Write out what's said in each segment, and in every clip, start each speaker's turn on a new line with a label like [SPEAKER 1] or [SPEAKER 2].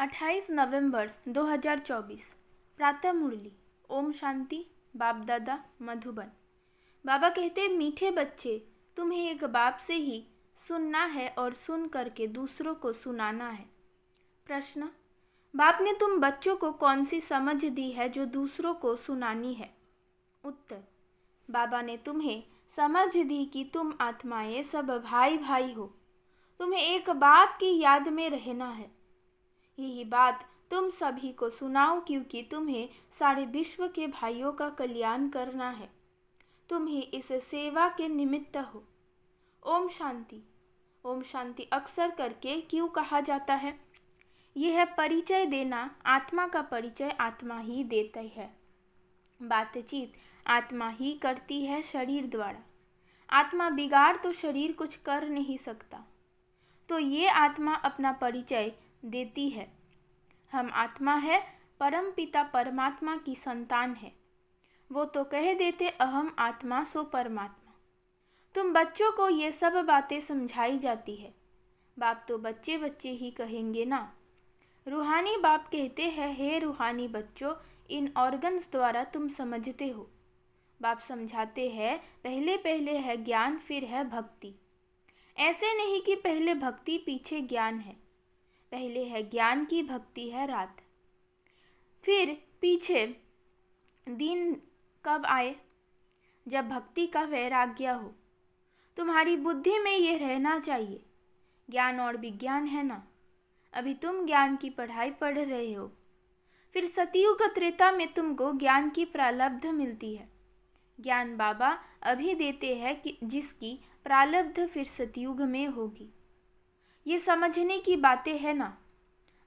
[SPEAKER 1] 28 नवंबर 2024 प्रातः मुरली। ओम शांति। बाप दादा मधुबन। बाबा कहते, मीठे बच्चे, तुम्हें एक बाप से ही सुनना है और सुन करके दूसरों को सुनाना है। प्रश्न, बाप ने तुम बच्चों को कौन सी समझ दी है जो दूसरों को सुनानी है? उत्तर, बाबा ने तुम्हें समझ दी कि तुम आत्माएं सब भाई भाई हो। तुम्हें एक बाप की याद में रहना है। यही बात तुम सभी को सुनाओ, क्योंकि तुम्हें सारे विश्व के भाइयों का कल्याण करना है। तुम ही इस सेवा के निमित्त हो। ओम शांति। ओम शांति अक्सर करके क्यों कहा जाता है? यह है परिचय देना। आत्मा का परिचय आत्मा ही देती है। बातचीत आत्मा ही करती है शरीर द्वारा। आत्मा बिगाड़ तो शरीर कुछ कर नहीं सकता। तो ये आत्मा अपना परिचय देती है। हम आत्मा है, परम पिता परमात्मा की संतान है। वो तो कह देते, अहम आत्मा सो परमात्मा। तुम बच्चों को ये सब बातें समझाई जाती है। बाप तो बच्चे बच्चे ही कहेंगे ना। रूहानी बाप कहते हैं, हे रूहानी बच्चों, इन ऑर्गन्स द्वारा तुम समझते हो। बाप समझाते हैं, पहले पहले है ज्ञान, फिर है भक्ति। ऐसे नहीं कि पहले भक्ति पीछे ज्ञान है। पहले है ज्ञान की भक्ति है रात, फिर पीछे दिन कब आए? जब भक्ति का वैराग्य हो। तुम्हारी बुद्धि में ये रहना चाहिए, ज्ञान और विज्ञान है ना। अभी तुम ज्ञान की पढ़ाई पढ़ रहे हो, फिर सतयुग त्रेता में तुमको ज्ञान की प्रारब्ध मिलती है। ज्ञान बाबा अभी देते हैं कि जिसकी प्रारब्ध फिर सतयुग में होगी। ये समझने की बातें है ना।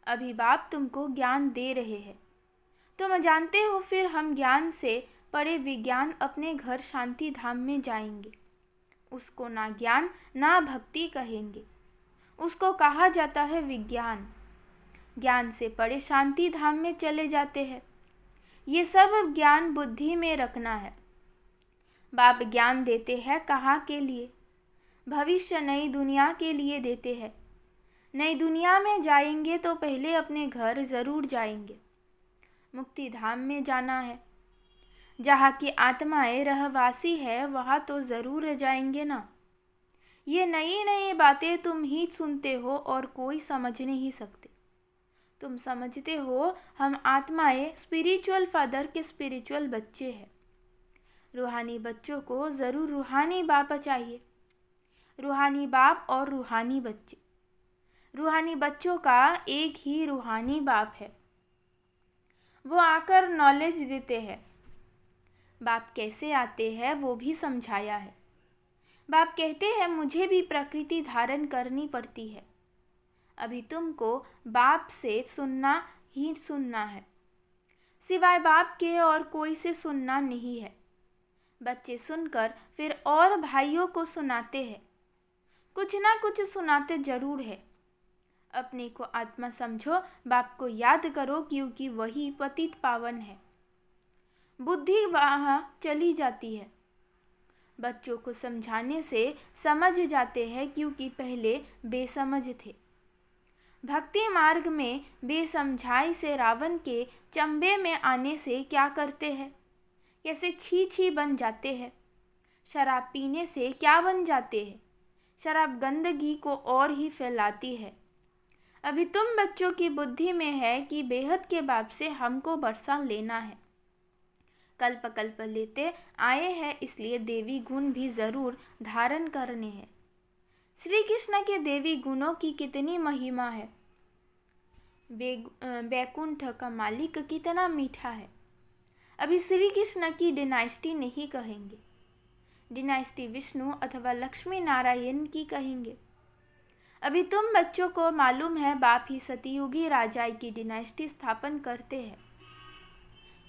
[SPEAKER 1] अभी बाप तुमको ज्ञान दे रहे हैं। तुम जानते हो, फिर हम ज्ञान से परे विज्ञान अपने घर शांति धाम में जाएंगे। उसको ना ज्ञान ना भक्ति कहेंगे, उसको कहा जाता है विज्ञान। ज्ञान से परे शांति धाम में चले जाते हैं। ये सब ज्ञान बुद्धि में रखना है। बाप ज्ञान देते हैं कहाँ के लिए? भविष्य नई दुनिया के लिए देते हैं। नई दुनिया में जाएंगे तो पहले अपने घर ज़रूर जाएंगे। मुक्ति धाम में जाना है, जहाँ की आत्माएं रहवासी है, वहाँ तो ज़रूर जाएंगे ना। ये नई नई बातें तुम ही सुनते हो और कोई समझ नहीं सकते। तुम समझते हो हम आत्माएं स्पिरिचुअल फादर के स्पिरिचुअल बच्चे हैं। रूहानी बच्चों को ज़रूर रूहानी बाप चाहिए। रूहानी बाप और रूहानी बच्चे। रूहानी बच्चों का एक ही रूहानी बाप है। वो आकर नॉलेज देते हैं। बाप कैसे आते हैं वो भी समझाया है। बाप कहते हैं, मुझे भी प्रकृति धारण करनी पड़ती है। अभी तुमको बाप से सुनना ही सुनना है, सिवाय बाप के और कोई से सुनना नहीं है। बच्चे सुनकर फिर और भाइयों को सुनाते हैं। कुछ ना कुछ सुनाते जरूर है। अपने को आत्मा समझो, बाप को याद करो, क्योंकि वही पतित पावन है। बुद्धि वहाँ चली जाती है। बच्चों को समझाने से समझ जाते हैं, क्योंकि पहले बेसमझ थे। भक्ति मार्ग में बेसमझाई से रावण के चंबे में आने से क्या करते हैं? कैसे छी छी बन जाते हैं। शराब पीने से क्या बन जाते हैं? शराब गंदगी को और ही फैलाती है। अभी तुम बच्चों की बुद्धि में है कि बेहद के बाप से हमको बरसा लेना है। कल्प कल्प लेते आए हैं, इसलिए देवी गुण भी ज़रूर धारण करने हैं। श्री कृष्ण के देवी गुणों की कितनी महिमा है। वैकुंठ का मालिक कितना मीठा है। अभी श्री कृष्ण की डिनाइस्टी नहीं कहेंगे, डिनाइस्टी विष्णु अथवा लक्ष्मी नारायण की कहेंगे। अभी तुम बच्चों को मालूम है, बाप ही सतयुगी राजाई की डिनाइस्टी स्थापन करते हैं।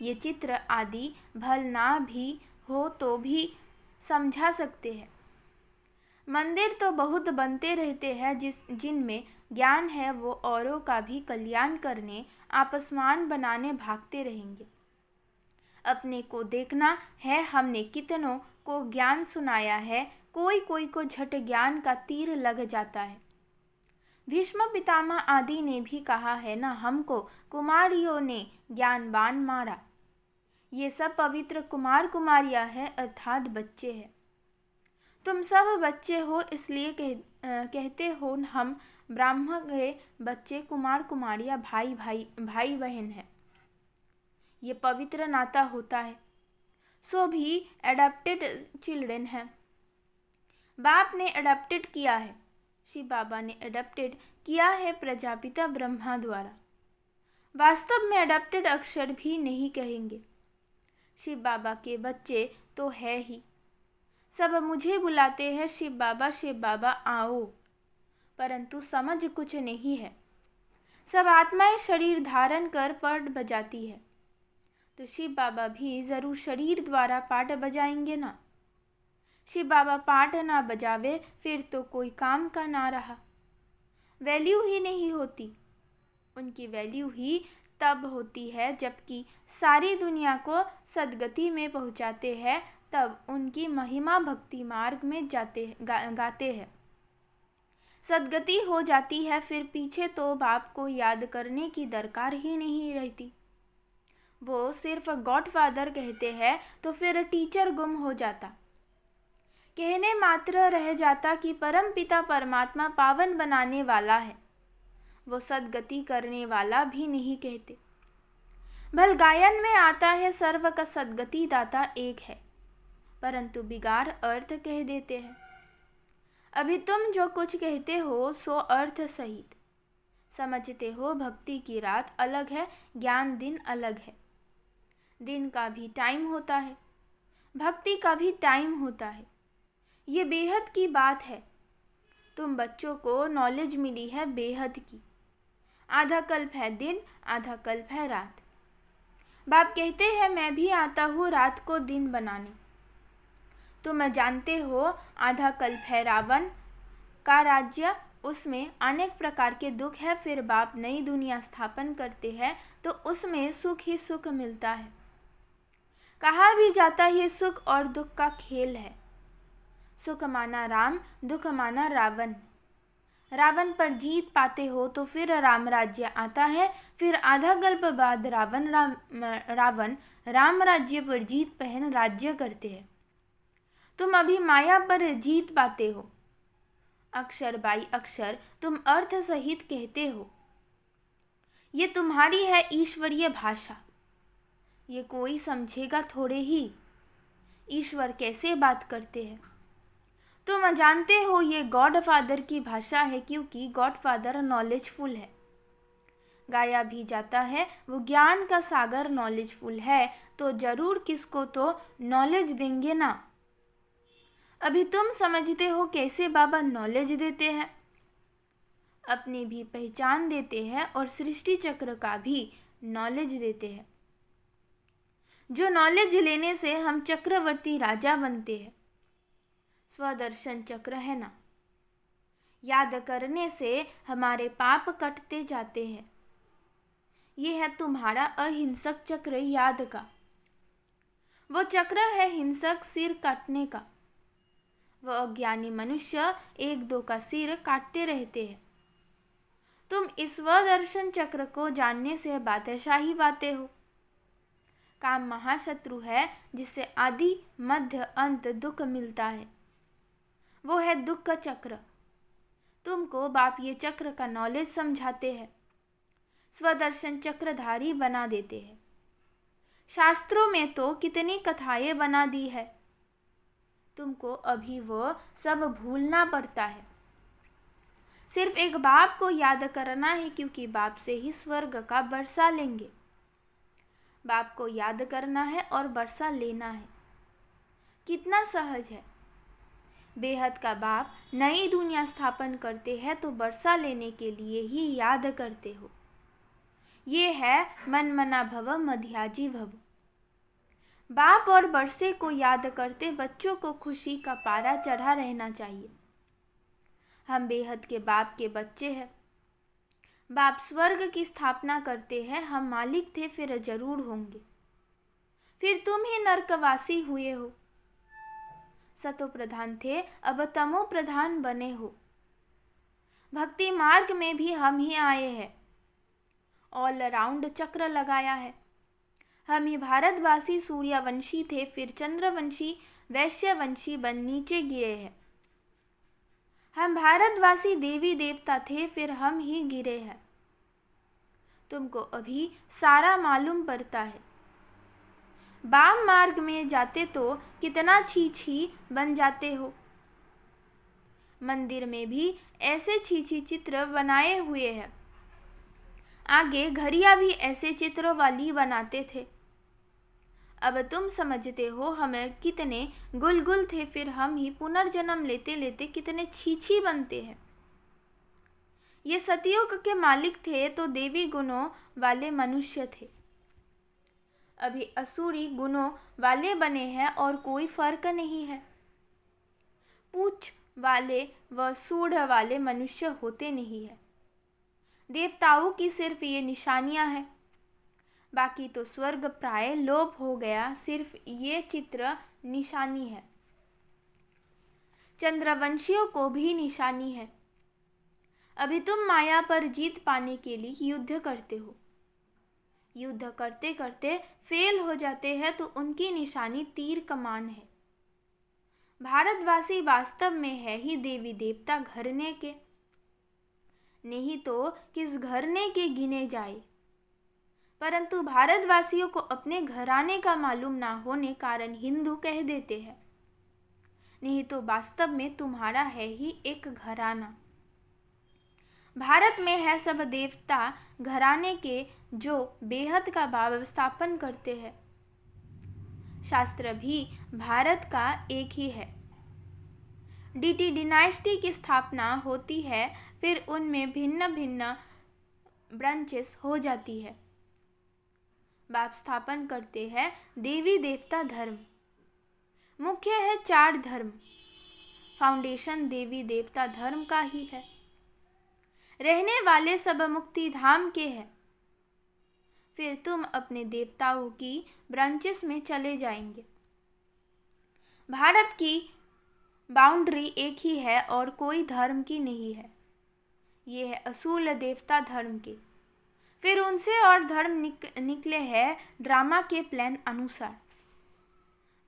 [SPEAKER 1] ये चित्र आदि भल ना भी हो तो भी समझा सकते हैं। मंदिर तो बहुत बनते रहते हैं, जिनमें ज्ञान है, वो औरों का भी कल्याण करने, आपसमान बनाने भागते रहेंगे। अपने को देखना है, हमने कितनों को ज्ञान सुनाया है। कोई कोई को झट ज्ञान का तीर लग जाता है। भीष्म पितामह आदि ने भी कहा है ना, हमको कुमारियों ने ज्ञानवान मारा। ये सब पवित्र कुमार कुमारियां हैं, अर्थात बच्चे हैं। तुम सब बच्चे हो, इसलिए कहते हो हम ब्राह्मण के बच्चे, कुमार कुमारियां भाई बहन हैं। ये पवित्र नाता होता है। सो भी एडॉप्टेड चिल्ड्रन है। बाप ने एडॉप्टेड किया है, शिव बाबा ने एडॉप्टेड किया है प्रजापिता ब्रह्मा द्वारा। वास्तव में एडॉप्टेड अक्षर भी नहीं कहेंगे, शिव बाबा के बच्चे तो है ही। सब मुझे बुलाते हैं शिव बाबा आओ, परंतु समझ कुछ नहीं है। सब आत्माएं शरीर धारण कर पाठ बजाती है, तो शिव बाबा भी जरूर शरीर द्वारा पाठ बजाएंगे ना। शिव बाबा पाठ ना बजावे फिर तो कोई काम का ना रहा, वैल्यू ही नहीं होती। उनकी वैल्यू ही तब होती है जबकि सारी दुनिया को सद्गति में पहुंचाते हैं, तब उनकी महिमा भक्ति मार्ग में गाते हैं। सद्गति हो जाती है, फिर पीछे तो बाप को याद करने की दरकार ही नहीं रहती। वो सिर्फ गॉडफादर कहते हैं तो फिर टीचर गुम हो जाता। कहने मात्र रह जाता कि परम पिता परमात्मा पावन बनाने वाला है, वो सद्गति करने वाला भी नहीं कहते। भल गायन में आता है सर्व का सद्गति दाता एक है, परंतु बिगाड़ अर्थ कह देते हैं। अभी तुम जो कुछ कहते हो सो अर्थ सहित समझते हो। भक्ति की रात अलग है, ज्ञान दिन अलग है। दिन का भी टाइम होता है, भक्ति का भी टाइम होता है। ये बेहद की बात है। तुम बच्चों को नॉलेज मिली है बेहद की। आधा कल्प है दिन, आधा कल्प है रात। बाप कहते हैं मैं भी आता हूँ रात को दिन बनाने। तुम जानते हो आधा कल्प है रावण का राज्य, उसमें अनेक प्रकार के दुख है। फिर बाप नई दुनिया स्थापन करते हैं तो उसमें सुख ही सुख मिलता है। कहा भी जाता है ये सुख और दुख का खेल है। सुख माना राम, दुख माना रावण। रावण पर जीत पाते हो तो फिर राम राज्य आता है। फिर आधा कल्प बाद रावण राम राज्य पर जीत पहन राज्य करते हैं। तुम अभी माया पर जीत पाते हो। अक्षर बाई अक्षर तुम अर्थ सहित कहते हो। ये तुम्हारी है ईश्वरीय भाषा। ये कोई समझेगा थोड़े ही। ईश्वर कैसे बात करते हैं तुम जानते हो। ये गॉड फादर की भाषा है, क्योंकि गॉड फादर नॉलेजफुल है। गाया भी जाता है वो ज्ञान का सागर नॉलेजफुल है, तो जरूर किसको तो नॉलेज देंगे ना। अभी तुम समझते हो कैसे बाबा नॉलेज देते हैं। अपनी भी पहचान देते हैं और सृष्टि चक्र का भी नॉलेज देते हैं। जो नॉलेज लेने से हम चक्रवर्ती राजा बनते हैं। स्वदर्शन चक्र है ना, याद करने से हमारे पाप कटते जाते हैं। ये है तुम्हारा अहिंसक चक्र याद का। वो चक्र है हिंसक सिर काटने का। वो अज्ञानी मनुष्य एक दो का सिर काटते रहते हैं। तुम इस स्वदर्शन चक्र को जानने से बादशाही पाते हो। काम महाशत्रु है जिससे आदि मध्य अंत दुख मिलता है, वो है दुख का चक्र। तुमको बाप ये चक्र का नॉलेज समझाते हैं, स्वदर्शन चक्रधारी बना देते हैं। शास्त्रों में तो कितनी कथाएं बना दी है, तुमको अभी वो सब भूलना पड़ता है। सिर्फ एक बाप को याद करना है, क्योंकि बाप से ही स्वर्ग का बरसा लेंगे। बाप को याद करना है और बरसा लेना है। कितना सहज है। बेहद का बाप नई दुनिया स्थापन करते हैं तो बरसा लेने के लिए ही याद करते हो। ये है मन मना भव मध्याजी भव। बाप और बरसे को याद करते बच्चों को खुशी का पारा चढ़ा रहना चाहिए। हम बेहद के बाप के बच्चे हैं। बाप स्वर्ग की स्थापना करते हैं, हम मालिक थे फिर जरूर होंगे। फिर तुम ही नरकवासी हुए हो। सतो प्रधान थे, अब तमो प्रधान बने हो। भक्ति मार्ग में भी हम ही आए हैं, ऑल अराउंड चक्र लगाया है। हम ही भारतवासी सूर्यवंशी थे, फिर चंद्रवंशी वैश्यवंशी बन नीचे गिरे हैं। हम भारतवासी देवी देवता थे, फिर हम ही गिरे हैं। तुमको अभी सारा मालूम पड़ता है। वाम मार्ग में जाते तो कितना छी छी बन जाते हो। मंदिर में भी ऐसे छी छी चित्र बनाए हुए हैं। आगे घड़ियां भी ऐसे चित्रों वाली बनाते थे। अब तुम समझते हो हम कितने गुलगुल थे, फिर हम ही पुनर्जन्म लेते लेते कितने छी बनते हैं। ये सतयुग के मालिक थे तो देवी गुणों वाले मनुष्य थे। अभी असुरी गुणों वाले बने हैं और कोई फर्क नहीं है। पूछ वाले व सूढ़ वाले मनुष्य होते नहीं है। देवताओं की सिर्फ ये निशानियां हैं, बाकी तो स्वर्ग प्राय लोप हो गया, सिर्फ ये चित्र निशानी है। चंद्रवंशियों को भी निशानी है। अभी तुम माया पर जीत पाने के लिए युद्ध करते हो। युद्ध करते करते फेल हो जाते हैं तो उनकी निशानी तीर कमान है। भारतवासी वास्तव में है ही देवी देवता घरने के, नहीं तो किस घरने के गिने जाए। परंतु भारतवासियों को अपने घराने का मालूम ना होने कारण हिंदू कह देते हैं, नहीं तो वास्तव में तुम्हारा है ही एक घराना। भारत में है सब देवता घराने के जो बेहद का भाव स्थापन करते हैं। शास्त्र भी भारत का एक ही है। डीटी डिनाइस्टी की स्थापना होती है, फिर उनमें भिन्न भिन्न ब्रांचेस हो जाती है। बाप स्थापन करते हैं देवी देवता धर्म। मुख्य है 4 धर्म। फाउंडेशन देवी देवता धर्म का ही है। रहने वाले सब मुक्ति धाम के हैं। फिर तुम अपने देवताओं की ब्रांचेस में चले जाएंगे। भारत की बाउंड्री एक ही है और कोई धर्म की नहीं है। ये है असूल देवता धर्म के। फिर उनसे और धर्म निकले हैं ड्रामा के प्लान अनुसार।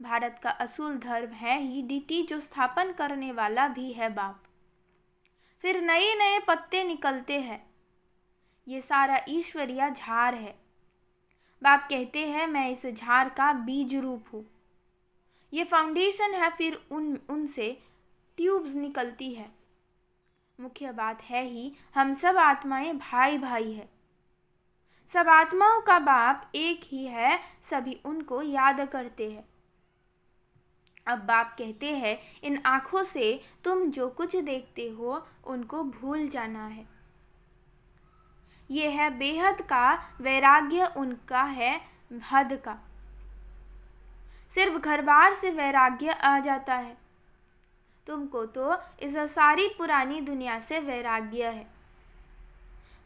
[SPEAKER 1] भारत का असूल धर्म है ही डीटी जो स्थापन करने वाला भी है बाप। फिर नए नए पत्ते निकलते हैं। ये सारा ईश्वरीय झाड़ है। बाप कहते हैं मैं इस झाड़ का बीज रूप हूँ। ये फाउंडेशन है, फिर उनसे ट्यूब्स निकलती है। मुख्य बात है ही हम सब आत्माएं भाई भाई है। सब आत्माओं का बाप एक ही है, सभी उनको याद करते हैं। अब बाप कहते हैं इन आँखों से तुम जो कुछ देखते हो उनको भूल जाना है। ये है बेहद का वैराग्य, उनका है हद का। सिर्फ घर बार से वैराग्य आ जाता है। तुमको तो इस सारी पुरानी दुनिया से वैराग्य है।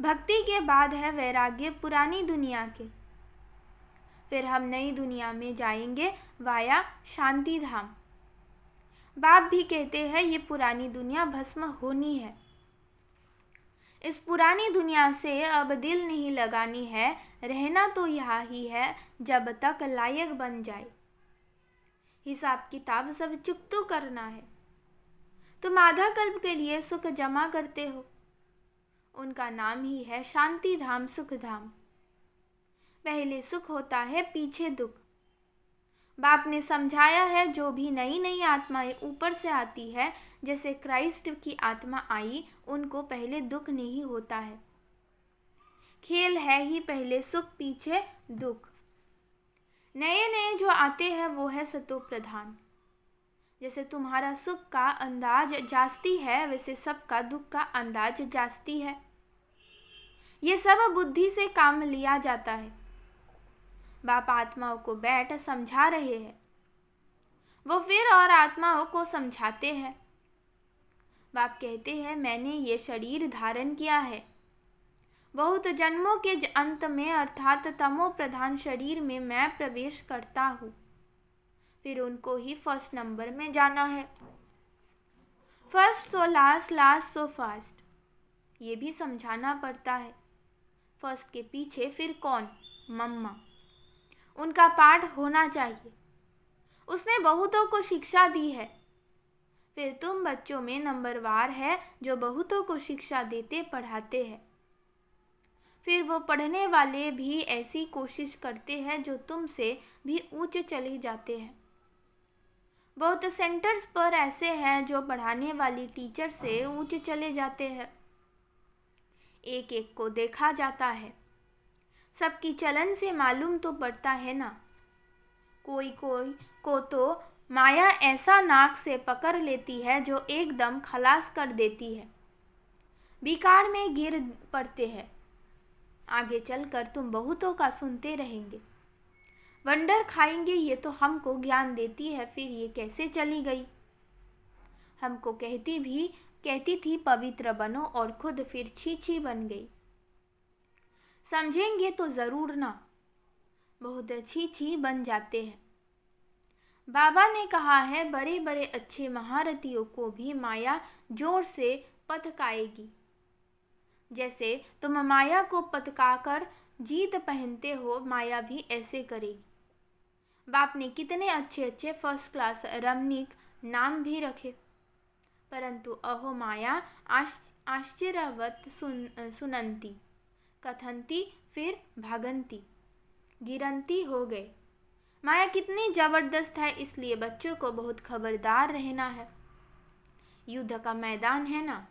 [SPEAKER 1] भक्ति के बाद है वैराग्य पुरानी दुनिया के। फिर हम नई दुनिया में जाएंगे वाया शांति धाम। बाप भी कहते हैं ये पुरानी दुनिया भस्म होनी है। इस पुरानी दुनिया से अब दिल नहीं लगानी है। रहना तो यहाँ ही है जब तक लायक बन जाए। हिसाब किताब सब चुकतो करना है। तुम आधा कल्प के लिए सुख जमा करते हो। उनका नाम ही है शांति धाम, सुख धाम। पहले सुख होता है, पीछे दुख। बाप ने समझाया है जो भी नई नई आत्माएं ऊपर से आती है, जैसे क्राइस्ट की आत्मा आई, उनको पहले दुख नहीं होता है। खेल है ही पहले सुख पीछे दुख। नए नए जो आते हैं वो है सतो प्रधान। जैसे तुम्हारा सुख का अंदाज जास्ती है, वैसे सबका दुख का अंदाज जास्ती है। ये सब बुद्धि से काम लिया जाता है। बाप आत्माओं को बैठ समझा रहे हैं। वो फिर और आत्माओं को समझाते हैं। बाप कहते हैं मैंने ये शरीर धारण किया है। बहुत जन्मों के अंत में अर्थात तमो प्रधान शरीर में मैं प्रवेश करता हूँ। फिर उनको ही फर्स्ट नंबर में जाना है। First so last, last so fast. ये भी समझाना पड़ता है। फर्स्ट के पीछे फिर कौन? मम्मा। उनका पाठ होना चाहिए। उसने बहुतों को शिक्षा दी है। फिर तुम बच्चों में नंबरवार है जो बहुतों को शिक्षा देते पढ़ाते हैं। फिर वो पढ़ने वाले भी ऐसी कोशिश करते हैं जो तुमसे भी ऊंचे चले जाते हैं। बहुत सेंटर्स पर ऐसे हैं जो पढ़ाने वाली टीचर से ऊंचे चले जाते हैं। एक एक को देखा जाता है। सबकी चलन से मालूम तो पड़ता है ना। कोई कोई को तो माया ऐसा नाक से पकड़ लेती है जो एकदम खलास कर देती है। बेकार में गिर पड़ते हैं। आगे चलकर तुम बहुतों का सुनते रहेंगे। वंडर खाएंगे ये तो हमको ज्ञान देती है, फिर ये कैसे चली गई? हमको कहती थी पवित्र बनो और खुद फिर छी बन गई। समझेंगे तो जरूर ना, बहुत छी बन जाते हैं। बाबा ने कहा है बड़े बड़े अच्छे महारथियों को भी माया जोर से पथकाएगी। जैसे तुम माया को पथकाकर जीत पहनते हो, माया भी ऐसे करेगी। बाप ने कितने अच्छे अच्छे फर्स्ट क्लास रमणीक नाम भी रखे, परंतु अहो माया आश्चर्यवत सुनंती कथंती फिर भागंती गिरंती हो गए। माया कितनी जबरदस्त है, इसलिए बच्चों को बहुत खबरदार रहना है। युद्ध का मैदान है ना,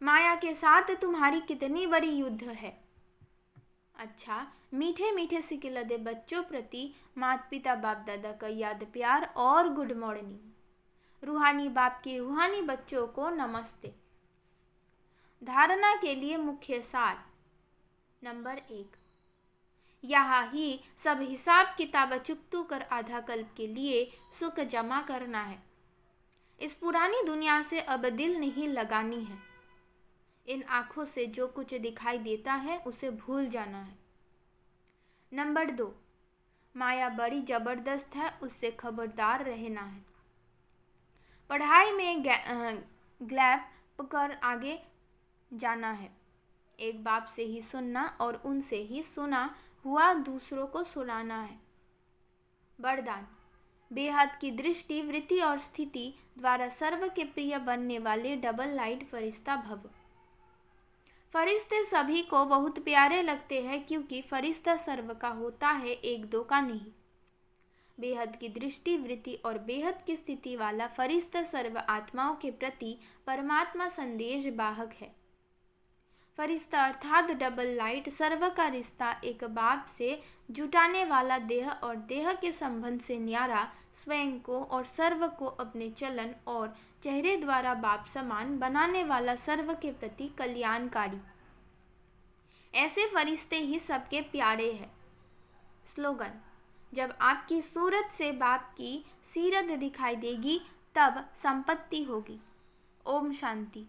[SPEAKER 1] माया के साथ तुम्हारी कितनी बड़ी युद्ध है। अच्छा, मीठे मीठे सिकिलदे बच्चों प्रति माता पिता बाप दादा का याद प्यार और गुड मॉर्निंग। रूहानी बाप के रूहानी बच्चों को नमस्ते। धारणा के लिए मुख्य सार। नंबर 1, यहाँ ही सब हिसाब किताब चुकतू कर आधा कल्प के लिए सुख जमा करना है। इस पुरानी दुनिया से अब दिल नहीं लगानी है। इन आँखों से जो कुछ दिखाई देता है उसे भूल जाना है। नंबर 2, माया बड़ी जबरदस्त है, उससे खबरदार रहना है। पढ़ाई में ग्लैप कर आगे जाना है। एक बाप से ही सुनना और उनसे ही सुना हुआ दूसरों को सुनाना है। वरदान, बेहद की दृष्टि वृत्ति और स्थिति द्वारा सर्व के प्रिय बनने वाले डबल लाइट फरिश्ता भव। फरिश्ते सभी को बहुत प्यारे लगते हैं क्योंकि फरिश्ता सर्व का होता है, एक दो का नहीं। बेहद की दृष्टि वृत्ति और बेहद की स्थिति वाला फरिश्ता सर्व आत्माओं के प्रति परमात्मा संदेश वाहक है। फरिश्ता अर्थात डबल लाइट सर्व का रिश्ता एक बाप से जुटाने वाला, देह और देह के संबंध से न्यारा, स्वयं को और सर्व को अपने चलन और चेहरे द्वारा बाप समान बनाने वाला, सर्व के प्रति कल्याणकारी। ऐसे फरिश्ते ही सबके प्यारे हैं। स्लोगन, जब आपकी सूरत से बाप की सीरत दिखाई देगी तब संपत्ति होगी। ओम शांति।